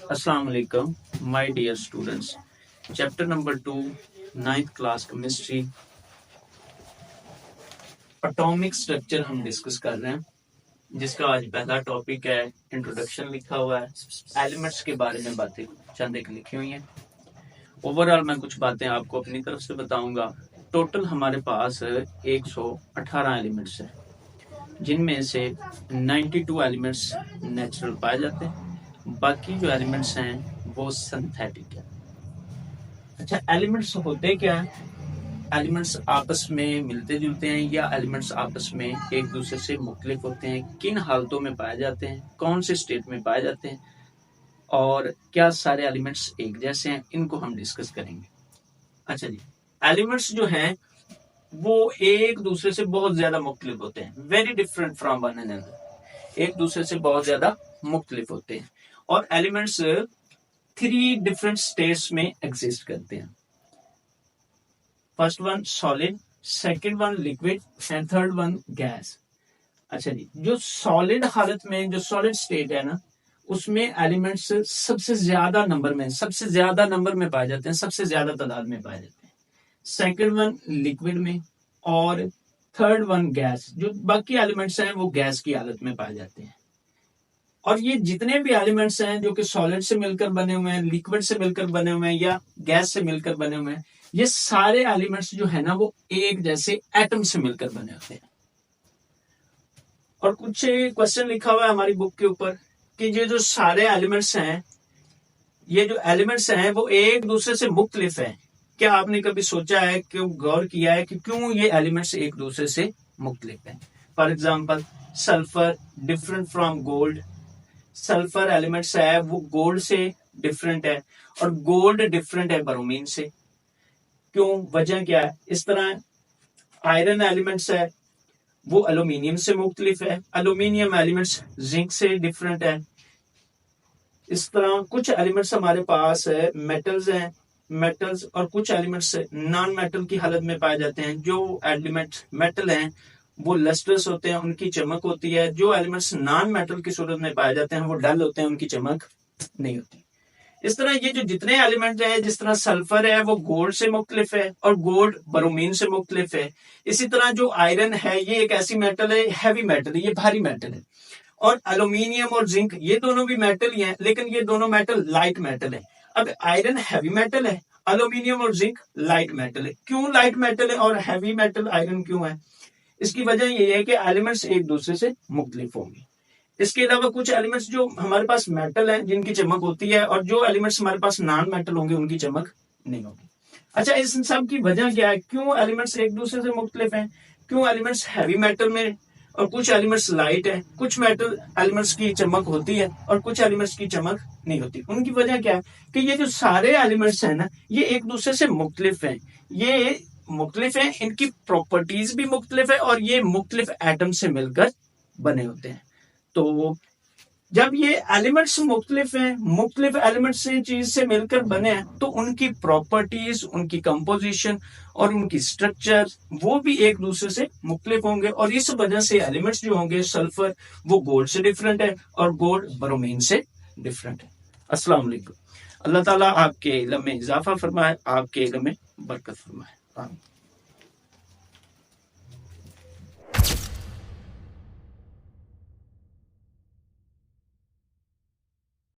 अस्सलाम वालेकुम my dear students. Chapter number 2 9th class chemistry atomic structure हम discuss कर रहे हैं, जिसका आज पहला टॉपिक है इंट्रोडक्शन लिखा हुआ है। एलिमेंट्स के बारे में बातें चंद एक लिखी हुई हैं। ओवरऑल मैं कुछ बातें आपको अपनी तरफ से बताऊंगा। टोटल हमारे पास 118 एलिमेंट्स है, जिनमें से 92 एलिमेंट्स नेचुरल पाए जाते हैं, बाकी जो एलिमेंट्स हैं वो सिंथेटिक है। अच्छा, एलिमेंट्स होते क्या है? एलिमेंट्स आपस में मिलते जुलते हैं या एलिमेंट्स आपस में एक दूसरे से मुख्तलिफ होते हैं? किन हालतों में पाए जाते हैं? कौन से स्टेट में पाए जाते हैं? और क्या सारे एलिमेंट्स एक जैसे हैं? इनको हम डिस्कस करेंगे। अच्छा जी, एलिमेंट्स जो हैं वो एक दूसरे से बहुत ज्यादा मुख्तलिफ होते हैं, very different from one another. एक दूसरे से बहुत ज्यादा मुख्तलिफ होते हैं और एलिमेंट्स 3 डिफरेंट स्टेट्स में एग्जिस्ट करते हैं। First one solid, second one liquid and third one gas. अच्छा जी, जो सॉलिड हालत में, जो सॉलिड स्टेट है ना, उसमें एलिमेंट्स सबसे ज्यादा नंबर में पाए जाते हैं, सबसे ज्यादा तादाद में पाए जाते हैं। सेकंड वन लिक्विड में और थर्ड वन गैस। जो बाकी एलिमेंट्स हैं वो गैस की हालत में पाए जाते हैं। और ये जितने भी एलिमेंट्स हैं जो कि सॉलिड से मिलकर बने हुए हैं, लिक्विड से मिलकर बने हुए हैं या गैस से मिलकर बने हुए हैं, ये सारे एलिमेंट्स जो है ना वो एक जैसे एटम से मिलकर बने होते हैं। और कुछ क्वेश्चन लिखा हुआ है हमारी बुक के ऊपर कि ये जो सारे एलिमेंट्स हैं, ये जो एलिमेंट्स हैं वो एक दूसरे से मुख्तलिफ हैं। क्या आपने कभी सोचा है, क्यों गौर किया है कि क्यों ये एलिमेंट्स एक दूसरे से मुख्तलिफ हैं? For example sulphur different from gold. Sulphur elements है वो गोल्ड से डिफरेंट है और गोल्ड डिफरेंट है ब्रोमीन से। क्यों? वजह क्या है? इस तरह आयरन एलिमेंट्स है वो एल्यूमिनियम से मुख्तलिफ है, एल्यूमिनियम एलिमेंट्स जिंक से डिफरेंट है। इस तरह कुछ एलिमेंट्स हमारे पास है मेटल्स हैं, मेटल्स और कुछ एलिमेंट्स नॉन मेटल की हालत में पाए जाते हैं। जो एलिमेंट मेटल हैं वो लस्ट्रस होते हैं, उनकी चमक होती है। जो एलिमेंट्स नॉन मेटल की सूरत में पाए जाते हैं वो डल होते हैं, उनकी चमक नहीं होती। इस तरह ये जो जितने एलिमेंट्स हैं, जिस तरह सल्फर है वो गोल्ड से मुख्तलिफ है और गोल्ड ब्रोमीन से मुख्तलिफ है। इसी तरह जो आयरन है ये एक ऐसी मेटल है, हैवी मेटल है, ये भारी मेटल है। और एल्यूमिनियम और जिंक ये दोनों भी मेटल ही हैं, लेकिन ये दोनों मेटल लाइट मेटल है। अब आयरन हैवी मेटल है, एल्यूमिनियम और जिंक लाइट मेटल है। क्यों लाइट मेटल है और हैवी मेटल आयरन क्यों है? इसकी वजह यह है कि एलिमेंट्स एक दूसरे से मुख्तलिफ होंगे। इसके अलावा कुछ एलिमेंट्स जो हमारे पास मेटल है जिनकी चमक होती है और जो एलिमेंट्स हमारे पास नॉन मेटल होंगे उनकी चमक नहीं होगी। अच्छा, इस सब की वजह क्या है? क्यों एलिमेंट्स एक दूसरे से मुख्तलिफ हैं? क्यों एलिमेंट्स हैवी मेटल में और कुछ एलिमेंट्स लाइट है? कुछ मेटल एलिमेंट्स की चमक होती है और कुछ एलिमेंट्स की चमक नहीं होती। उनकी वजह क्या है कि ये जो सारे एलिमेंट्स हैं ना, ये एक दूसरे से मुख्तलिफ हैं। ये मुख्तलिफ है, इनकी प्रॉपर्टीज भी मुख्तलिफ है और ये मुख्तलिफ एटम से मिलकर बने होते हैं। तो जब ये एलिमेंट्स मुख्तलिफ हैं, मुख्तलिफ एलिमेंट्स से चीज से मिलकर बने हैं, तो उनकी प्रॉपर्टीज, उनकी कंपोजिशन और उनकी स्ट्रक्चर वो भी एक दूसरे से मुख्तलिफ होंगे। और इस वजह से एलिमेंट्स जो होंगे, सल्फर वो गोल्ड से डिफरेंट है और गोल्ड ब्रोमीन से डिफरेंट है। अस्सलाम वालेकुम। अल्लाह ताला आपके इल्म में इजाफा फरमाए, आपके इल्म में बरकत फरमाए।